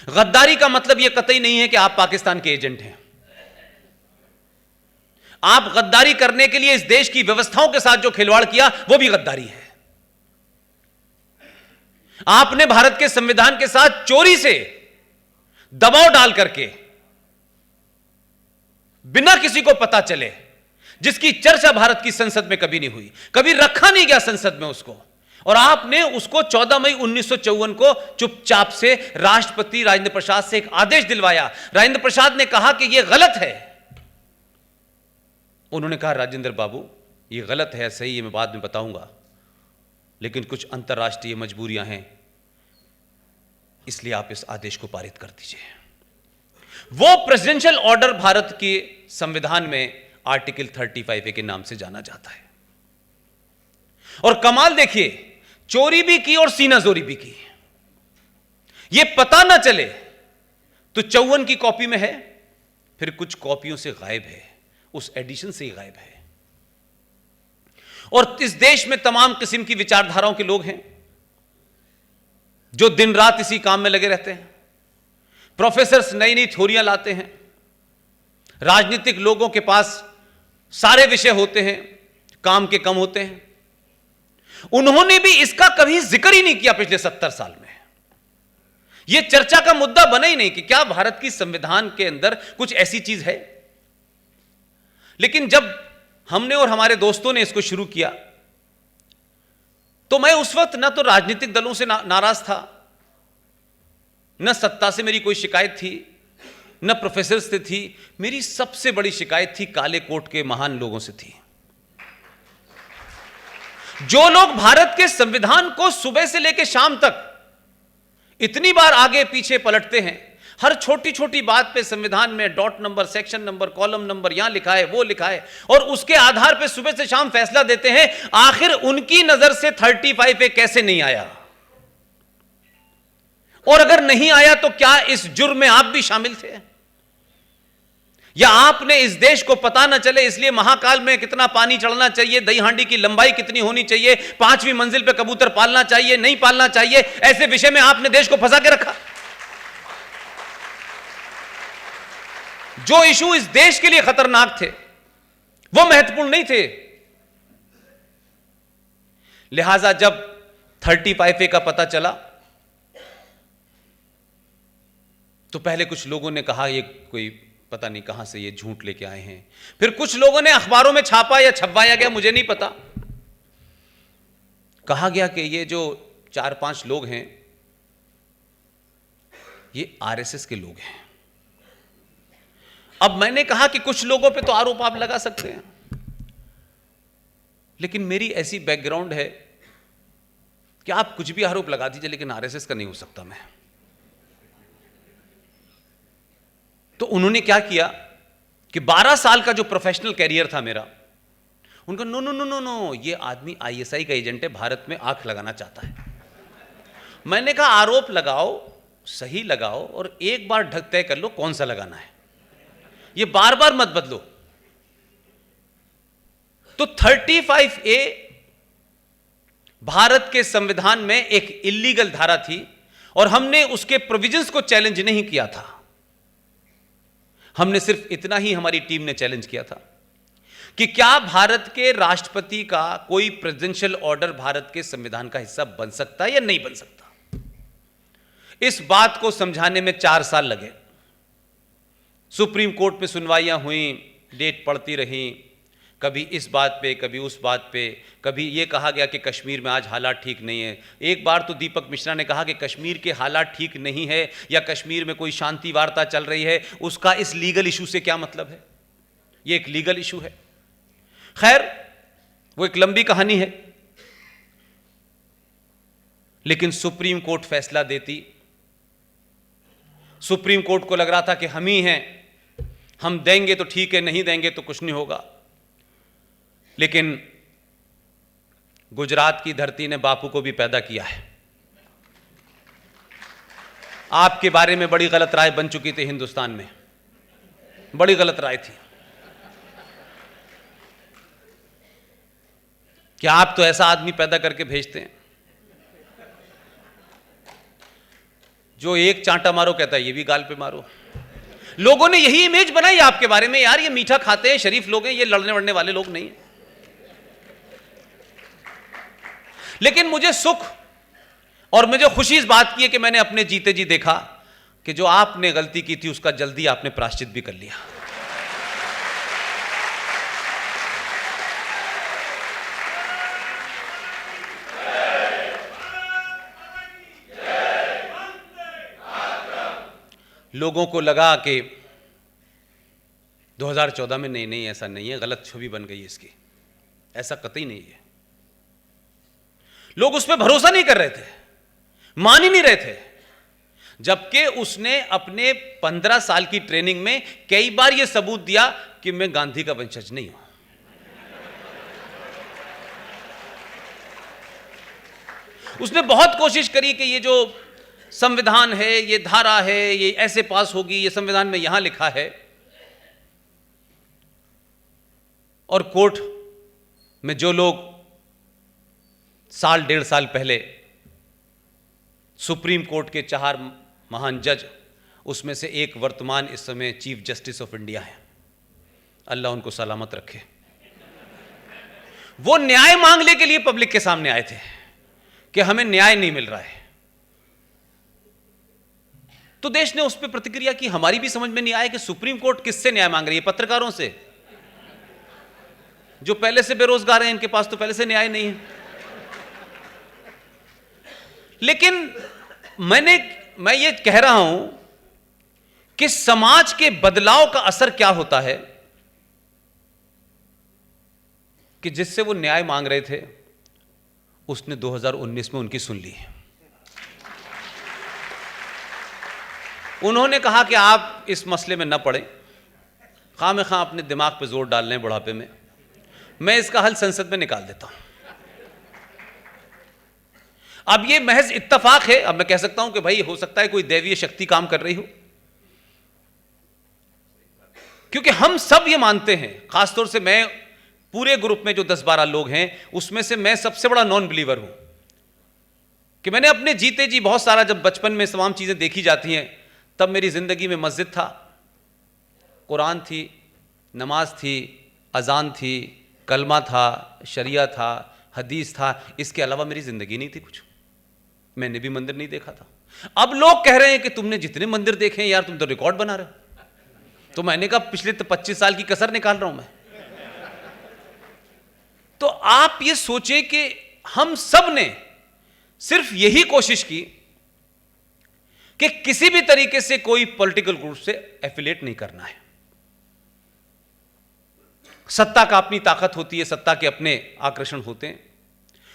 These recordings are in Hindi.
गद्दारी का मतलब यह कतई नहीं है कि आप पाकिस्तान के एजेंट हैं। आप गद्दारी करने के लिए इस देश की व्यवस्थाओं के साथ जो खिलवाड़ किया वो भी गद्दारी है। आपने भारत के संविधान के साथ चोरी से दबाव डाल करके, बिना किसी को पता चले, जिसकी चर्चा भारत की संसद में कभी नहीं हुई, कभी रखा नहीं गया संसद में उसको, और आपने उसको 14 मई 1954 को चुपचाप से राष्ट्रपति राजेंद्र प्रसाद से एक आदेश दिलवाया। राजेंद्र प्रसाद ने कहा कि यह गलत है। उन्होंने कहा, राजेंद्र बाबू यह गलत है, सही है, मैं बाद में बताऊंगा, लेकिन कुछ अंतर्राष्ट्रीय मजबूरियां हैं, इसलिए आप इस आदेश को पारित कर दीजिए। वो प्रेसिडेंशियल ऑर्डर भारत के संविधान में आर्टिकल 35A के नाम से जाना जाता है। और कमाल देखिए, चोरी भी की और सीनाजोरी भी की। यह पता ना चले तो 54 की कॉपी में है, फिर कुछ कॉपियों से गायब है, उस एडिशन से ही गायब है। और इस देश में तमाम किस्म की विचारधाराओं के लोग हैं जो दिन रात इसी काम में लगे रहते हैं। प्रोफेसर्स नई नई थ्योरियां लाते हैं, राजनीतिक लोगों के पास सारे विषय होते हैं, काम के कम होते हैं। उन्होंने भी इसका कभी जिक्र ही नहीं किया पिछले 70 साल में। यह चर्चा का मुद्दा बना ही नहीं कि क्या भारत की संविधान के अंदर कुछ ऐसी चीज है। लेकिन जब हमने और हमारे दोस्तों ने इसको शुरू किया, तो मैं उस वक्त ना तो राजनीतिक दलों से नाराज था, न सत्ता से मेरी कोई शिकायत थी, न प्रोफेसर से थी। मेरी सबसे बड़ी शिकायत थी काले कोट के महान लोगों से थी, जो लोग भारत के संविधान को सुबह से लेकर शाम तक इतनी बार आगे पीछे पलटते हैं। हर छोटी छोटी बात पे संविधान में dot number, section number, column number यहां लिखा है, वो लिखा है, और उसके आधार पे सुबह से शाम फैसला देते हैं। आखिर उनकी नजर से 35A कैसे नहीं आया? और अगर नहीं आया तो क्या इस जुर्म में आप भी शामिल थे? या आपने इस देश को पता ना चले इसलिए महाकाल में कितना पानी चढ़ना चाहिए, दही हांडी की लंबाई कितनी होनी चाहिए, 5वीं मंजिल पे कबूतर पालना चाहिए नहीं पालना चाहिए, ऐसे विषय में आपने देश को फंसा के रखा? जो इशू इस देश के लिए खतरनाक थे वो महत्वपूर्ण नहीं थे। लिहाजा जब 35A का पता चला तो पहले कुछ लोगों ने कहा ये कोई पता नहीं कहां से ये झूठ लेके आए हैं। फिर कुछ लोगों ने अखबारों में छापा या छपवाया गया, मुझे नहीं पता। कहा गया कि ये जो 4-5 लोग हैं ये आरएसएस के लोग हैं। अब मैंने कहा कि कुछ लोगों पे तो आरोप आप लगा सकते हैं, लेकिन मेरी ऐसी बैकग्राउंड है कि आप कुछ भी आरोप लगा दीजिए, लेकिन आरएसएस का नहीं हो सकता मैं। तो उन्होंने क्या किया कि 12 साल का जो प्रोफेशनल कैरियर था मेरा, उनका no no no no no, ये आदमी आईएसआई का एजेंट है, भारत में आंख लगाना चाहता है। मैंने कहा आरोप लगाओ, सही लगाओ, और एक बार ढक तय कर लो कौन सा लगाना है, ये बार बार मत बदलो। तो 35A भारत के संविधान में एक इल्लीगल धारा थी और हमने उसके प्रोविजंस को चैलेंज नहीं किया था। हमने सिर्फ इतना ही हमारी टीम ने चैलेंज किया था कि क्या भारत के राष्ट्रपति का कोई प्रेसिडेंशियल ऑर्डर भारत के संविधान का हिस्सा बन सकता है या नहीं बन सकता। इस बात को समझाने में 4 साल लगे। सुप्रीम कोर्ट में सुनवाइयां हुई, डेट पड़ती रही, कभी इस बात पे कभी उस बात पे, कभी ये कहा गया कि कश्मीर में आज हालात ठीक नहीं है। एक बार तो दीपक मिश्रा ने कहा कि कश्मीर के हालात ठीक नहीं है या कश्मीर में कोई शांति वार्ता चल रही है, उसका इस लीगल इशू से क्या मतलब है। ये एक लीगल इशू है। खैर वो एक लंबी कहानी है, लेकिन सुप्रीम कोर्ट फैसला देती। सुप्रीम कोर्ट को लग रहा था कि हम ही हैं, हम देंगे तो ठीक है, नहीं देंगे तो कुछ नहीं होगा। लेकिन गुजरात की धरती ने बापू को भी पैदा किया है। आपके बारे में बड़ी गलत राय बन चुकी थी हिंदुस्तान में, बड़ी गलत राय थी कि आप तो ऐसा आदमी पैदा करके भेजते हैं जो एक चांटा मारो कहता है ये भी गाल पे मारो। लोगों ने यही इमेज बनाई आपके बारे में, यार ये मीठा खाते हैं, शरीफ लोग हैं, ये लड़ने वड़ने वाले लोग नहीं हैं। लेकिन मुझे सुख और मुझे खुशी इस बात की है कि मैंने अपने जीते जी देखा कि जो आपने गलती की थी उसका जल्दी आपने प्रायश्चित भी कर लिया। लोगों को लगा कि 2014 में नहीं ऐसा नहीं है, गलत छवि बन गई इसकी, ऐसा कतई नहीं है। लोग उस पर भरोसा नहीं कर रहे थे, मान ही नहीं रहे थे, जबकि उसने अपने 15 साल की ट्रेनिंग में कई बार यह सबूत दिया कि मैं गांधी का वंशज नहीं हूं। उसने बहुत कोशिश करी कि ये जो संविधान है, ये धारा है, ये ऐसे पास होगी, ये संविधान में यहां लिखा है, और कोर्ट में जो लोग साल 1.5 साल पहले सुप्रीम कोर्ट के 4 महान जज, उसमें से एक वर्तमान इस समय चीफ जस्टिस ऑफ इंडिया है, अल्लाह उनको सलामत रखे, वो न्याय मांगने के लिए पब्लिक के सामने आए थे कि हमें न्याय नहीं मिल रहा है। तो देश ने उस पर प्रतिक्रिया की। हमारी भी समझ में नहीं आया कि सुप्रीम कोर्ट किससे न्याय मांग रही है, पत्रकारों से, जो पहले से बेरोजगार हैं, इनके पास तो पहले से न्याय नहीं है। लेकिन मैं ये कह रहा हूं कि समाज के बदलाव का असर क्या होता है कि जिससे वो न्याय मांग रहे थे उसने 2019 में उनकी सुन ली। उन्होंने कहा कि आप इस मसले में न पड़ें, खामख़ा अपने दिमाग पे जोर डाल लें बुढ़ापे में, मैं इसका हल संसद में निकाल देता हूं। अब ये महज इत्तफाक है। अब मैं कह सकता हूं कि भाई हो सकता है कोई दैवीय शक्ति काम कर रही हो, क्योंकि हम सब ये मानते हैं, खासतौर से मैं, पूरे ग्रुप में जो 10-12 लोग हैं उसमें से मैं सबसे बड़ा नॉन बिलीवर हूं, कि मैंने अपने जीते जी बहुत सारा, जब बचपन में तमाम चीजें देखी जाती हैं, तब मेरी जिंदगी में मस्जिद था, कुरान थी, नमाज थी, अजान थी, कलमा था, शरिया था, हदीस था, इसके अलावा मेरी जिंदगी नहीं थी कुछ। मैंने भी मंदिर नहीं देखा था। अब लोग कह रहे हैं कि तुमने जितने मंदिर देखे हैं यार, तुम तो रिकॉर्ड बना रहे हो। तो मैंने कहा पिछले 25 साल की कसर निकाल रहा हूं मैं। तो आप ये सोचें कि हम सब ने सिर्फ यही कोशिश की कि किसी भी तरीके से कोई पॉलिटिकल ग्रुप से एफिलिएट नहीं करना है। सत्ता का अपनी ताकत होती है, सत्ता के अपने आकर्षण होते हैं,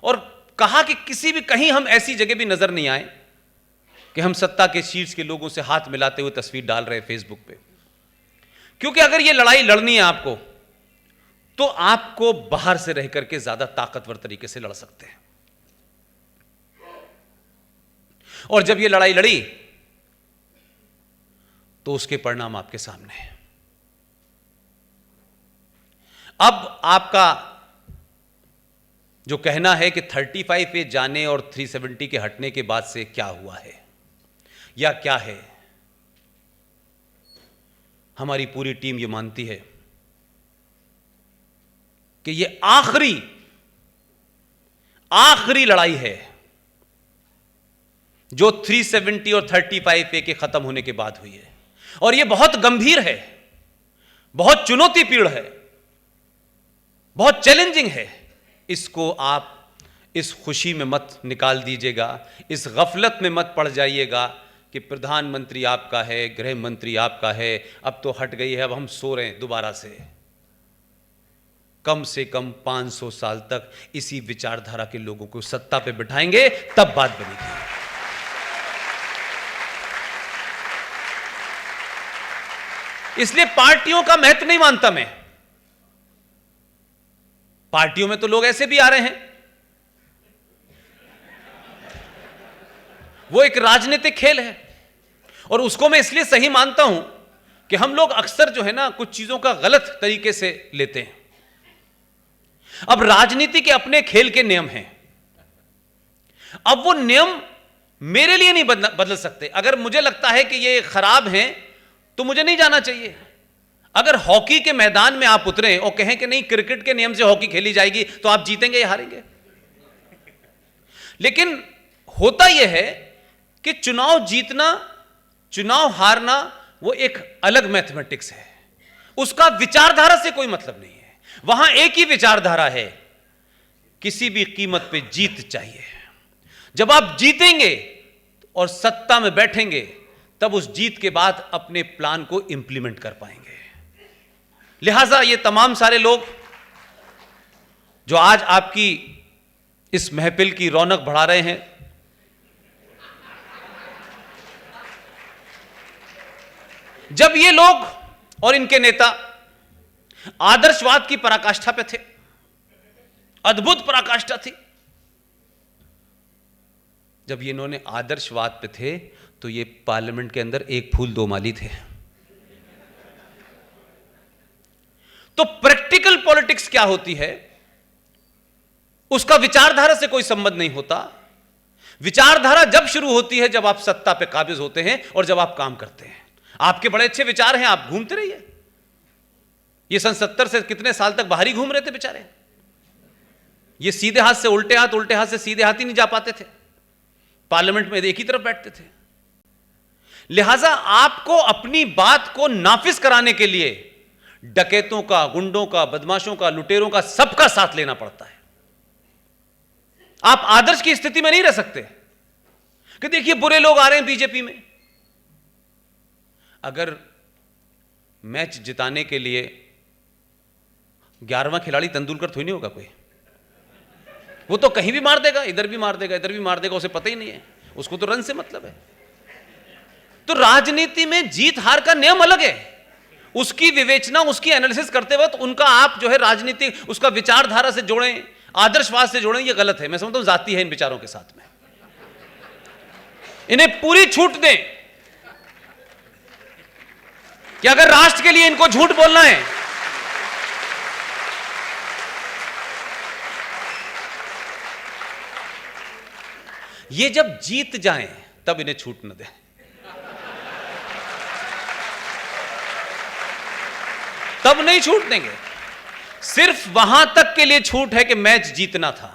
और कहा कि किसी भी कहीं हम ऐसी जगह भी नजर नहीं आए कि हम सत्ता के शीर्ष के लोगों से हाथ मिलाते हुए तस्वीर डाल रहे हैं फेसबुक पे। क्योंकि अगर ये लड़ाई लड़नी है आपको, तो आपको बाहर से रह करके ज्यादा ताकतवर तरीके से लड़ सकते हैं। और जब ये लड़ाई लड़ी तो उसके परिणाम आपके सामने हैं। अब आपका जो कहना है कि 35 पे जाने और 370 के हटने के बाद से क्या हुआ है या क्या है, हमारी पूरी टीम ये मानती है कि ये आखिरी लड़ाई है जो 370 और 35 पे के खत्म होने के बाद हुई है। और ये बहुत गंभीर है, बहुत चुनौतीपूर्ण है, बहुत चैलेंजिंग है। इसको आप इस खुशी में मत निकाल दीजिएगा, इस गफलत में मत पड़ जाइएगा कि प्रधानमंत्री आपका है, गृह मंत्री आपका है, अब तो हट गई है, अब हम सो रहे हैं दोबारा से। कम से कम 500 साल तक इसी विचारधारा के लोगों को सत्ता पे बिठाएंगे, तब बात बनेगी। इसलिए पार्टियों का महत्व नहीं मानता मैं। पार्टियों में तो लोग ऐसे भी आ रहे हैं, वो एक राजनीतिक खेल है, और उसको मैं इसलिए सही मानता हूं कि हम लोग अक्सर जो है ना कुछ चीजों का गलत तरीके से लेते हैं। अब राजनीति के अपने खेल के नियम हैं। अब वो नियम मेरे लिए नहीं बदल सकते। अगर मुझे लगता है कि ये खराब हैं तो मुझे नहीं जाना चाहिए। अगर हॉकी के मैदान में आप उतरे और कहें कि नहीं क्रिकेट के नियम से हॉकी खेली जाएगी, तो आप जीतेंगे या हारेंगे? लेकिन होता यह है कि चुनाव जीतना, चुनाव हारना वो एक अलग मैथमेटिक्स है, उसका विचारधारा से कोई मतलब नहीं है। वहां एक ही विचारधारा है, किसी भी कीमत पे जीत चाहिए। जब आप जीतेंगे और सत्ता में बैठेंगे, तब उस जीत के बाद अपने प्लान को इंप्लीमेंट कर पाएंगे। लिहाजा ये तमाम सारे लोग जो आज आपकी इस महफिल की रौनक बढ़ा रहे हैं, जब ये लोग और इनके नेता आदर्शवाद की पराकाष्ठा पे थे, अद्भुत पराकाष्ठा थी, जब ये इन्होंने आदर्शवाद पे थे तो ये पार्लियामेंट के अंदर एक फूल दो माली थे। तो प्रैक्टिकल पॉलिटिक्स क्या होती है, उसका विचारधारा से कोई संबंध नहीं होता। विचारधारा जब शुरू होती है जब आप सत्ता पे काबिज होते हैं और जब आप काम करते हैं। आपके बड़े अच्छे विचार हैं, आप घूमते रहिए। ये सन 70 से कितने साल तक बाहर ही घूम रहे थे बेचारे। ये सीधे हाथ से उल्टे हाथ, उल्टे हाथ से सीधे हाथ ही नहीं जा पाते थे। पार्लियामेंट में एक ही तरफ बैठते थे। लिहाजा आपको अपनी बात को नाफिज कराने के लिए डकैतों का, गुंडों का, बदमाशों का, लुटेरों का, सबका साथ लेना पड़ता है। आप आदर्श की स्थिति में नहीं रह सकते कि देखिए बुरे लोग आ रहे हैं बीजेपी में। अगर मैच जिताने के लिए 11वां खिलाड़ी तेंदुलकर थोड़ी नहीं होगा कोई, वो तो कहीं भी मार देगा, इधर भी मार देगा, इधर भी मार देगा, उसे पता ही नहीं है, उसको तो रन से मतलब है। तो राजनीति में जीत हार का नियम अलग है, उसकी विवेचना, उसकी एनालिसिस करते वक्त उनका आप जो है राजनीति, उसका विचारधारा से जोड़ें, आदर्शवाद से जोड़ें, ये गलत है। मैं समझता हूं जाती है इन विचारों के साथ में। इन्हें पूरी छूट दें कि अगर राष्ट्र के लिए इनको झूठ बोलना है, ये जब जीत जाएं तब इन्हें छूट न दें। तब नहीं छूट देंगे। सिर्फ वहां तक के लिए छूट है कि मैच जीतना था।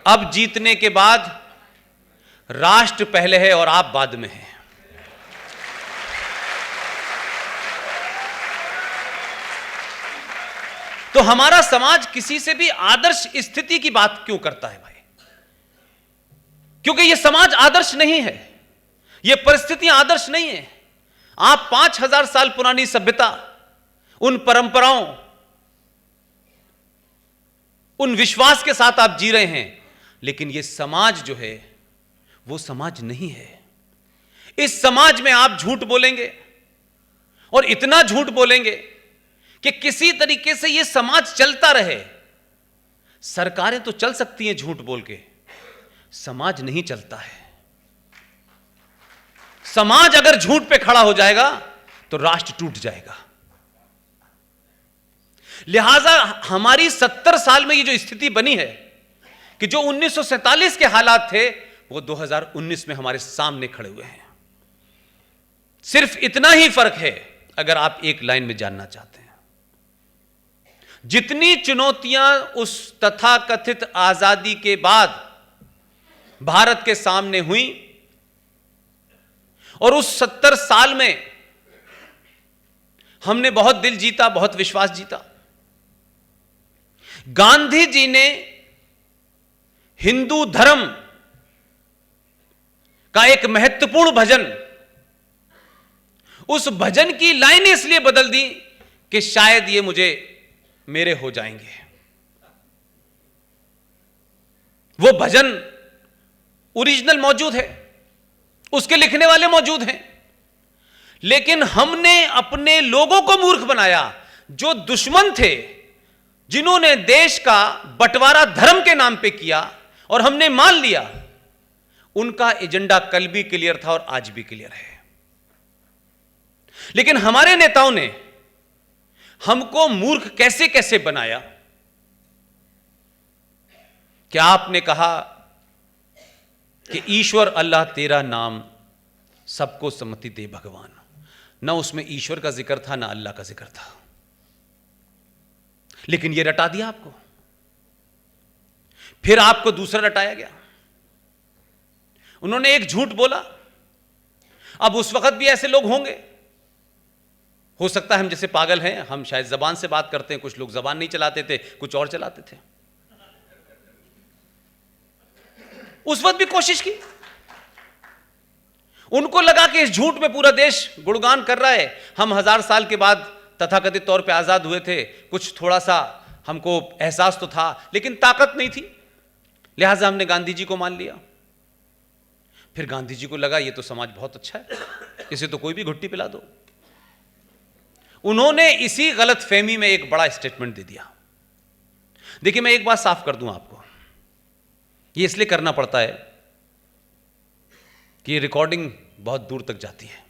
अब जीतने के बाद राष्ट्र पहले है और आप बाद में हैं। तो हमारा समाज किसी से भी आदर्श स्थिति की बात क्यों करता है भाई? क्योंकि यह समाज आदर्श नहीं है, यह परिस्थितियां आदर्श नहीं है। आप 5000 साल पुरानी सभ्यता, उन परंपराओं, उन विश्वास के साथ आप जी रहे हैं, लेकिन यह समाज जो है वो समाज नहीं है। इस समाज में आप झूठ बोलेंगे और इतना झूठ बोलेंगे कि किसी तरीके से यह समाज चलता रहे। सरकारें तो चल सकती हैं झूठ बोल के, समाज नहीं चलता है। समाज अगर झूठ पे खड़ा हो जाएगा तो राष्ट्र टूट जाएगा। लिहाजा हमारी 70 साल में ये जो स्थिति बनी है कि जो 1947 के हालात थे वो 2019 में हमारे सामने खड़े हुए हैं। सिर्फ इतना ही फर्क है, अगर आप एक लाइन में जानना चाहते हैं। जितनी चुनौतियां उस तथाकथित आजादी के बाद भारत के सामने हुई और उस 70 साल में हमने बहुत दिल जीता, बहुत विश्वास जीता। गांधी जी ने हिंदू धर्म का एक महत्वपूर्ण भजन, उस भजन की लाइनें इसलिए बदल दी कि शायद ये मुझे मेरे हो जाएंगे। वो भजन ओरिजिनल मौजूद है, उसके लिखने वाले मौजूद हैं, लेकिन हमने अपने लोगों को मूर्ख बनाया। जो दुश्मन थे, जिन्होंने देश का बंटवारा धर्म के नाम पे किया और हमने मान लिया, उनका एजेंडा कल भी क्लियर था और आज भी क्लियर है। लेकिन हमारे नेताओं ने हमको मूर्ख कैसे कैसे बनाया। क्या आपने कहा कि ईश्वर अल्लाह तेरा नाम सबको सम्मति दे भगवान, ना उसमें ईश्वर का जिक्र था ना अल्लाह का जिक्र था, लेकिन यह रटा दिया आपको। फिर आपको दूसरा रटाया गया, उन्होंने एक झूठ बोला। अब उस वक्त भी ऐसे लोग होंगे, हो सकता है हम जैसे पागल हैं, हम शायद जबान से बात करते हैं, कुछ लोग जबान नहीं चलाते थे, कुछ और चलाते थे। उस वक्त भी कोशिश की, उनको लगा कि इस झूठ में पूरा देश गुणगान कर रहा है, हम 1000 साल के बाद तथाकथित तौर पे आजाद हुए थे, कुछ थोड़ा सा हमको एहसास तो था लेकिन ताकत नहीं थी, लिहाजा हमने गांधी जी को मान लिया। फिर गांधी जी को लगा ये तो समाज बहुत अच्छा है, इसे तो कोई भी घुट्टी पिला दो। उन्होंने इसी गलत फहमी में एक बड़ा स्टेटमेंट दे दिया। देखिए मैं एक बात साफ कर दूं आपको, ये इसलिए करना पड़ता है कि रिकॉर्डिंग बहुत दूर तक जाती है।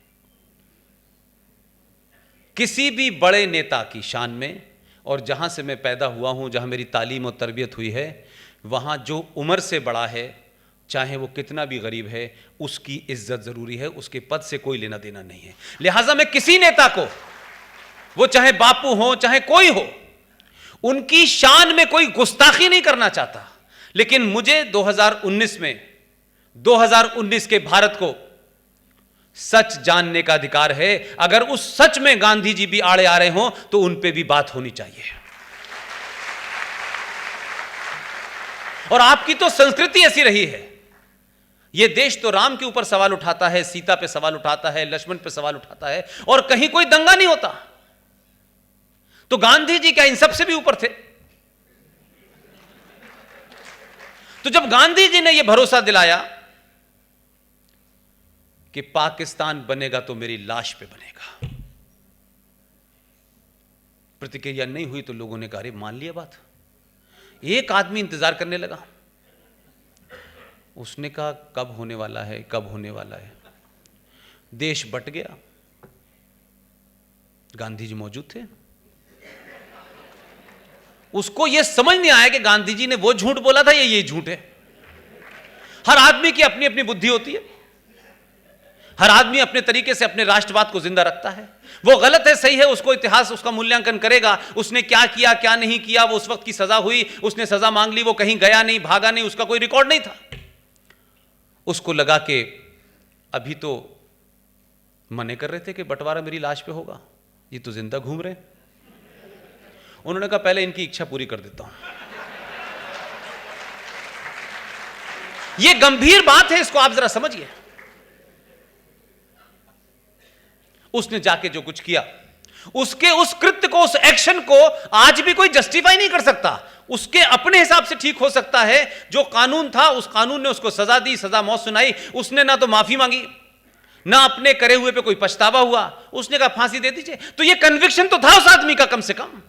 किसी भी बड़े नेता की शान में, और जहां से मैं पैदा हुआ हूं, जहां मेरी तालीम और तरबियत हुई है, वहां जो उम्र से बड़ा है, चाहे वो कितना भी गरीब है, उसकी इज्जत जरूरी है, उसके पद से कोई लेना देना नहीं है। लिहाजा मैं किसी नेता को, वो चाहे बापू हो चाहे कोई हो, उनकी शान में कोई गुस्ताखी नहीं करना चाहता, लेकिन मुझे 2019 के भारत को सच जानने का अधिकार है। अगर उस सच में गांधी जी भी आड़े आ रहे हों तो उन पे भी बात होनी चाहिए। और आपकी तो संस्कृति ऐसी रही है, यह देश तो राम के ऊपर सवाल उठाता है, सीता पे सवाल उठाता है, लक्ष्मण पे सवाल उठाता है, और कहीं कोई दंगा नहीं होता। तो गांधी जी क्या इन सबसे भी ऊपर थे? तो जब गांधी जी ने यह भरोसा दिलाया कि पाकिस्तान बनेगा तो मेरी लाश पे बनेगा, प्रतिक्रिया नहीं हुई तो लोगों ने कहा अरे मान लिया बात। एक आदमी इंतजार करने लगा, उसने कहा कब होने वाला है, कब होने वाला है। देश बट गया, गांधी जी मौजूद थे। उसको यह समझ नहीं आया कि गांधी जी ने वो झूठ बोला था या ये झूठ है। हर आदमी की अपनी अपनी बुद्धि होती है, हर आदमी अपने तरीके से अपने राष्ट्रवाद को जिंदा रखता है। वो गलत है सही है, उसको इतिहास उसका मूल्यांकन करेगा, उसने क्या किया क्या नहीं किया, वो उस वक्त की सजा हुई, उसने सजा मांग ली, वो कहीं गया नहीं, भागा नहीं, उसका कोई रिकॉर्ड नहीं था। उसको लगा कि अभी तो मने कर रहे थे कि बंटवारा मेरी लाश पे होगा, ये तो जिंदा घूम रहे। उन्होंने कहा पहले इनकी इच्छा पूरी कर देता हूं। यह गंभीर बात है, इसको आप जरा समझिए। उसने जाके जो कुछ किया, उसके उस कृत्य को, उस एक्शन को आज भी कोई जस्टिफाई नहीं कर सकता। उसके अपने हिसाब से ठीक हो सकता है, जो कानून था उस कानून ने उसको सजा दी, सजा मौत सुनाई। उसने ना तो माफी मांगी, ना अपने करे हुए पे कोई पछतावा हुआ, उसने कहा फांसी दे दीजिए। तो ये कन्विक्शन तो था उस आदमी का, कम से कम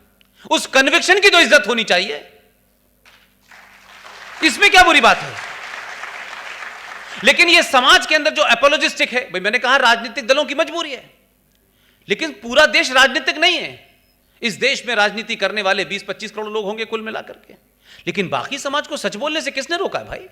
उस कन्विक्शन की तो इज्जत होनी चाहिए। इसमें क्या बुरी बात है? लेकिन ये समाज के अंदर जो एपोलॉजिस्टिक है, भाई मैंने कहा राजनीतिक दलों की मजबूरी है, लेकिन पूरा देश राजनीतिक नहीं है। इस देश में राजनीति करने वाले 20-25 करोड़ लोग होंगे कुल मिलाकर के, लेकिन बाकी समाज को सच बोलने से किसने रोका है भाई?